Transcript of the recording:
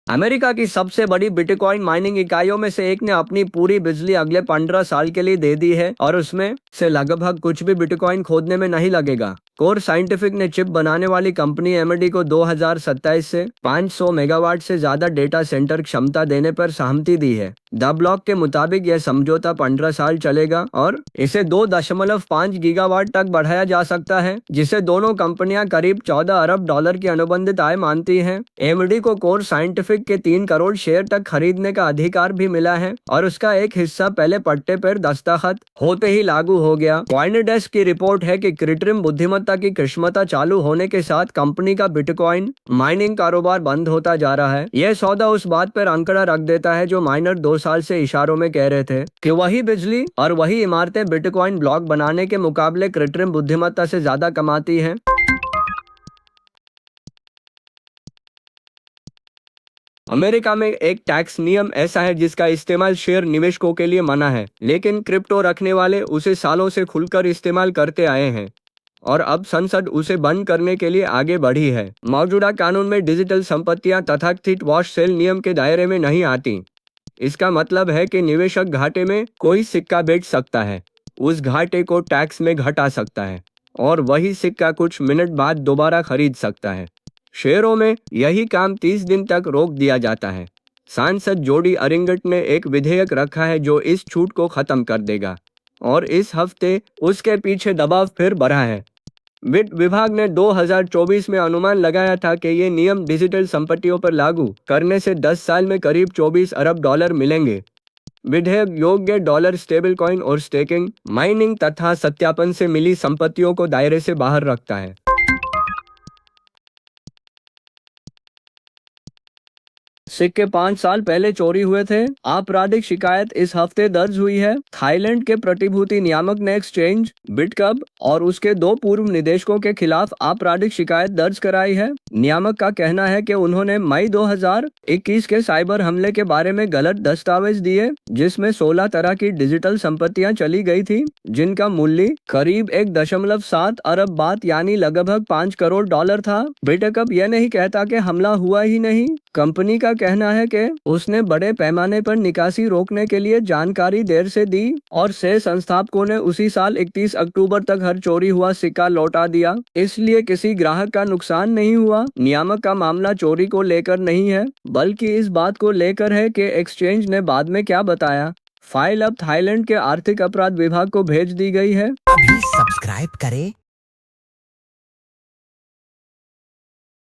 America की सबसे बड़ी बिटकॉइन माइनिंग इकाइयों में से एक ने अपनी पूरी बिजली अगले 15 साल के लिए दे दी है और उसमें से लगभग कुछ भी बिटकॉइन खोदने में नहीं लगेगा। कोर साइंटिफिक ने चिप बनाने वाली कंपनी एमडी को 2027 से 500 मेगावाट से ज्यादा डेटा सेंटर क्षमता देने पर सहमति दी है। द ब्लॉक के मुताबिक यह समझौता 15 साल चलेगा और इसे 2.5 गीगावाट तक बढ़ाया जा सकता है, जिसे दोनों कंपनियां करीब 14 अरब डॉलर की अनुबंधित आय मानती हैं। एमडी को कोर साइंटिफिक के 3 करोड़ शेयर तक खरीदने का अधिकार भी मिला है और उसका एक हिस्सा पहले पट्टे पर दस्तखत होते ही लागू हो गया। कॉइनडेस्क की रिपोर्ट है कि कृत्रिम बुद्धिमत्ता की क्षमता चालू होने के साथ कंपनी का बिटकॉइन माइनिंग कारोबार बंद होता जा रहा है। यह सौदा उस बात पर अंकड़ा रख देता है जो माइनर 2 साल से इशारों में कह रहे थे कि वही बिजली और वही इमारतें बिटकॉइन ब्लॉक बनाने के मुकाबले कृत्रिम बुद्धिमत्ता से ज्यादा कमाती हैं। अमेरिका में एक टैक्स नियम ऐसा है जिसका इस्तेमाल शेयर निवेशकों के लिए मना है, लेकिन क्रिप्टो रखने वाले उसे सालों से खुलकर इस्तेमाल करते आए हैं और अब संसद उसे बंद करने के लिए आगे बढ़ी है। मौजूदा कानून में डिजिटल संपत्तियां तथाकथित वॉश सेल नियम के दायरे में नहीं आती। इसका मतलब है कि निवेशक घाटे में कोई सिक्का बेच सकता है, उस घाटे को टैक्स में घटा सकता है और वही सिक्का कुछ मिनट बाद दोबारा खरीद सकता है। शेयरों में यही काम 30 दिन तक रोक दिया जाता है। सांसद जोडी अरिंगट ने एक विधेयक रखा है जो इस छूट को खत्म कर देगा और इस हफ्ते उसके पीछे दबाव फिर बढ़ा है। वित्त विभाग ने 2024 में अनुमान लगाया था कि ये नियम डिजिटल संपत्तियों पर लागू करने से 10 साल में करीब 24 अरब डॉलर मिलेंगे। विधेयक योग्य डॉलर स्टेबल कॉइन और स्टेकिंग, माइनिंग तथा सत्यापन से मिली संपत्तियों को दायरे से बाहर रखता है। सिक्के 5 साल पहले चोरी हुए थे। आपराधिक शिकायत इस हफ्ते दर्ज हुई है। थाईलैंड के प्रतिभूति नियामक ने एक्सचेंज बिटकब और उसके 2 पूर्व निदेशकों के खिलाफ आपराधिक शिकायत दर्ज कराई है। नियामक का कहना है कि उन्होंने मई 2021 के साइबर हमले के बारे में गलत दस्तावेज दिए, जिसमें 16 तरह की डिजिटल संपत्तियां चली गई थी, जिनका मूल्य करीब 1.7 अरब बात यानी लगभग 5 करोड़ डॉलर था। बिटकब यह नहीं कहता कि हमला हुआ ही नहीं। कंपनी का कहना है कि उसने बड़े पैमाने पर निकासी रोकने के लिए जानकारी देर से दी और से संस्थापकों ने उसी साल 31 अक्टूबर तक हर चोरी हुआ सिक्का लौटा दिया, इसलिए किसी ग्राहक का नुकसान नहीं हुआ। नियामक का मामला चोरी को लेकर नहीं है, बल्कि इस बात को लेकर है कि एक्सचेंज ने बाद में क्या बताया। फाइल अब थाईलैंड के आर्थिक अपराध विभाग को भेज दी गई है। अभी सब्सक्राइब करें